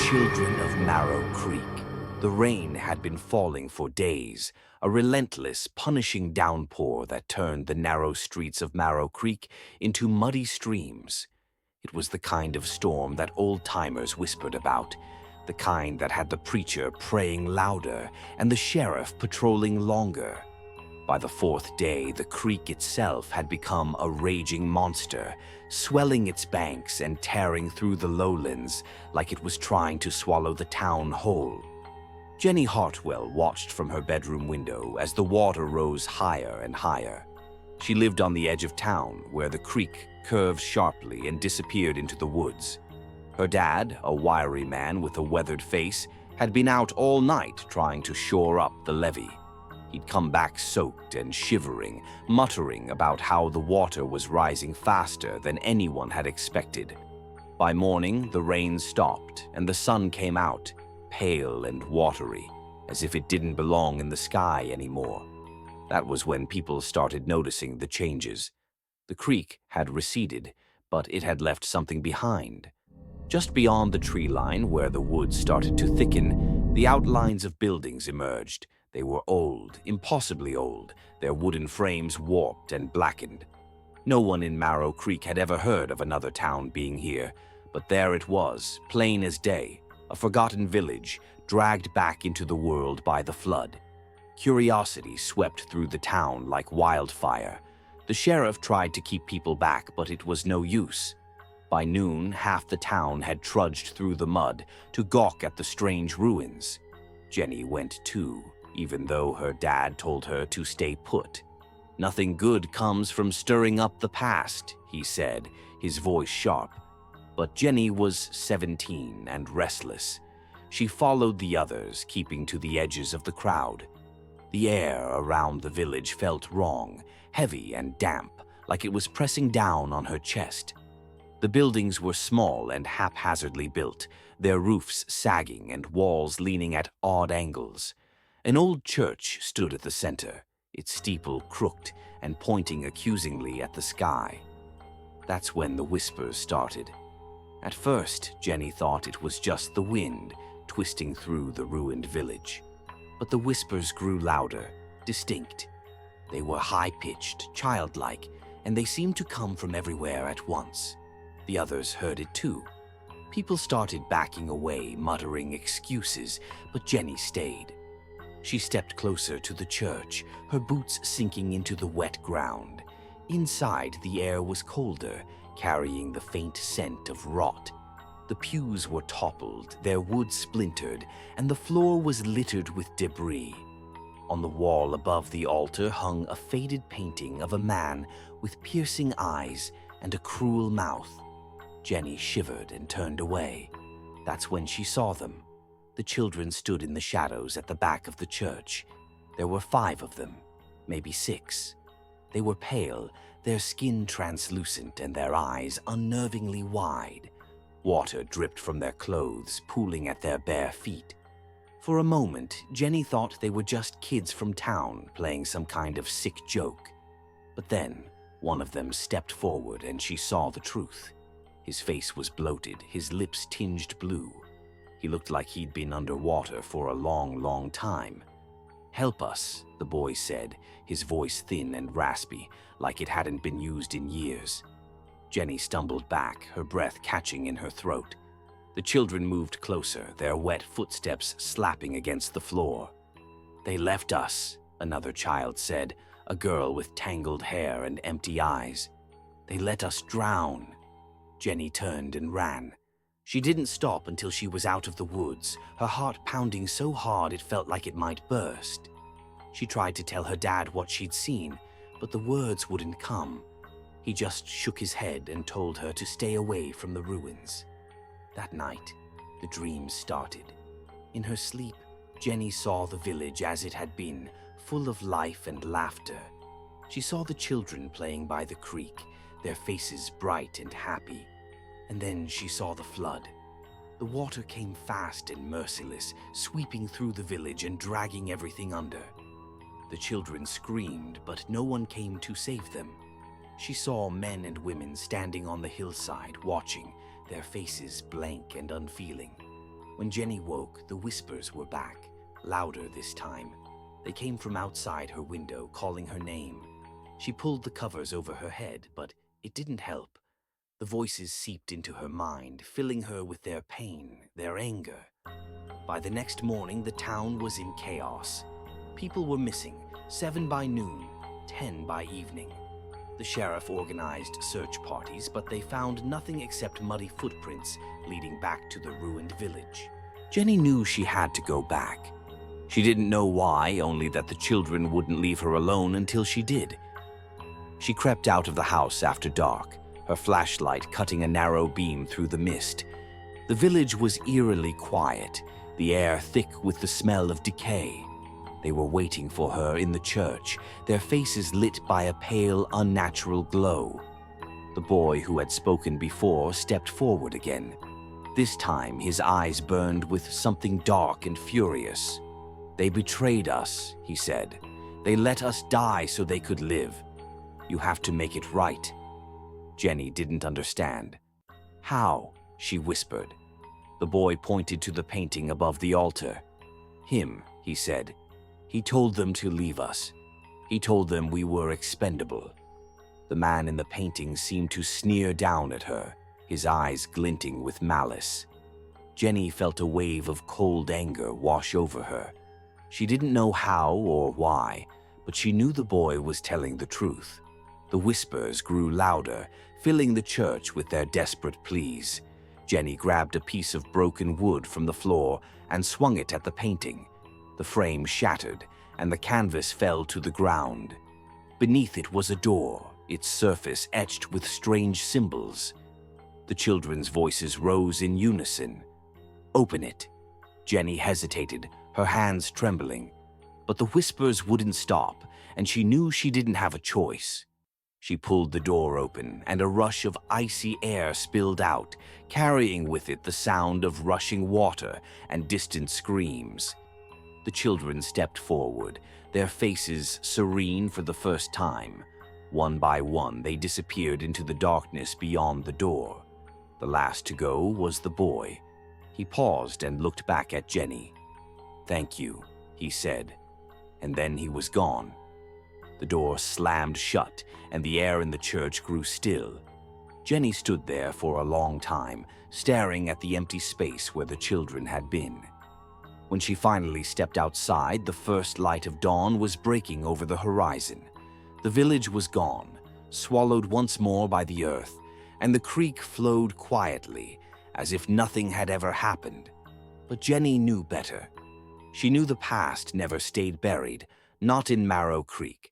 children of Marrow Creek. The rain had been falling for days, a relentless, punishing downpour that turned the narrow streets of Marrow Creek into muddy streams. It was the kind of storm that old-timers whispered about, the kind that had the preacher praying louder and the sheriff patrolling longer. By the fourth day, the creek itself had become a raging monster, swelling its banks and tearing through the lowlands like it was trying to swallow the town whole. Jenny Hartwell watched from her bedroom window as the water rose higher and higher. She lived on the edge of town, where the creek curved sharply and disappeared into the woods. Her dad, a wiry man with a weathered face, had been out all night trying to shore up the levee. He'd come back soaked and shivering, muttering about how the water was rising faster than anyone had expected. By morning, the rain stopped and the sun came out, pale and watery, as if it didn't belong in the sky anymore. That was when people started noticing the changes. The creek had receded, but it had left something behind. Just beyond the tree line, where the woods started to thicken, the outlines of buildings emerged. They were old, impossibly old, their wooden frames warped and blackened. No one in Marrow Creek had ever heard of another town being here, but there it was, plain as day, a forgotten village, dragged back into the world by the flood. Curiosity swept through the town like wildfire. The sheriff tried to keep people back, but it was no use. By noon, half the town had trudged through the mud to gawk at the strange ruins. Jenny went too, even though her dad told her to stay put. "Nothing good comes from stirring up the past," he said, his voice sharp. But Jenny was 17 and restless. She followed the others, keeping to the edges of the crowd. The air around the village felt wrong, heavy and damp, like it was pressing down on her chest. The buildings were small and haphazardly built, their roofs sagging and walls leaning at odd angles. An old church stood at the center, its steeple crooked and pointing accusingly at the sky. That's when the whispers started. At first, Jenny thought it was just the wind twisting through the ruined village. But the whispers grew louder, distinct. They were high-pitched, childlike, and they seemed to come from everywhere at once. The others heard it too. People started backing away, muttering excuses, but Jenny stayed. She stepped closer to the church, her boots sinking into the wet ground. Inside, the air was colder, carrying the faint scent of rot. The pews were toppled, their wood splintered, and the floor was littered with debris. On the wall above the altar hung a faded painting of a man with piercing eyes and a cruel mouth. Jenny shivered and turned away. That's when she saw them. The children stood in the shadows at the back of the church. There were 5 of them, maybe 6. They were pale, their skin translucent and their eyes unnervingly wide. Water dripped from their clothes, pooling at their bare feet. For a moment, Jenny thought they were just kids from town playing some kind of sick joke. But then, one of them stepped forward and she saw the truth. His face was bloated, his lips tinged blue. He looked like he'd been underwater for a long, long time. "Help us," the boy said, his voice thin and raspy, like it hadn't been used in years. Jenny stumbled back, her breath catching in her throat. The children moved closer, their wet footsteps slapping against the floor. "They left us," another child said, a girl with tangled hair and empty eyes. "They let us drown." Jenny turned and ran. She didn't stop until she was out of the woods, her heart pounding so hard it felt like it might burst. She tried to tell her dad what she'd seen, but the words wouldn't come. He just shook his head and told her to stay away from the ruins. That night, the dreams started. In her sleep, Jenny saw the village as it had been, full of life and laughter. She saw the children playing by the creek, their faces bright and happy. And then she saw the flood. The water came fast and merciless, sweeping through the village and dragging everything under. The children screamed, but no one came to save them. She saw men and women standing on the hillside, watching, their faces blank and unfeeling. When Jenny woke, the whispers were back, louder this time. They came from outside her window, calling her name. She pulled the covers over her head, but it didn't help. The voices seeped into her mind, filling her with their pain, their anger. By the next morning, the town was in chaos. People were missing, 7 by noon, 10 by evening. The sheriff organized search parties, but they found nothing except muddy footprints leading back to the ruined village. Jenny knew she had to go back. She didn't know why, only that the children wouldn't leave her alone until she did. She crept out of the house after dark, her flashlight cutting a narrow beam through the mist. The village was eerily quiet, the air thick with the smell of decay. They were waiting for her in the church, their faces lit by a pale, unnatural glow. The boy who had spoken before stepped forward again. This time, his eyes burned with something dark and furious. "They betrayed us," he said. "They let us die so they could live. You have to make it right." Jenny didn't understand. "How?" she whispered. The boy pointed to the painting above the altar. "Him," he said. "He told them to leave us. He told them we were expendable." The man in the painting seemed to sneer down at her, his eyes glinting with malice. Jenny felt a wave of cold anger wash over her. She didn't know how or why, but she knew the boy was telling the truth. The whispers grew louder, filling the church with their desperate pleas. Jenny grabbed a piece of broken wood from the floor and swung it at the painting. The frame shattered, and the canvas fell to the ground. Beneath it was a door, its surface etched with strange symbols. The children's voices rose in unison. "Open it." Jenny hesitated, her hands trembling. But the whispers wouldn't stop, and she knew she didn't have a choice. She pulled the door open, and a rush of icy air spilled out, carrying with it the sound of rushing water and distant screams. The children stepped forward, their faces serene for the first time. One by one, they disappeared into the darkness beyond the door. The last to go was the boy. He paused and looked back at Jenny. "Thank you," he said, and then he was gone. The door slammed shut, and the air in the church grew still. Jenny stood there for a long time, staring at the empty space where the children had been. When she finally stepped outside, the first light of dawn was breaking over the horizon. The village was gone, swallowed once more by the earth, and the creek flowed quietly, as if nothing had ever happened. But Jenny knew better. She knew the past never stayed buried, not in Marrow Creek.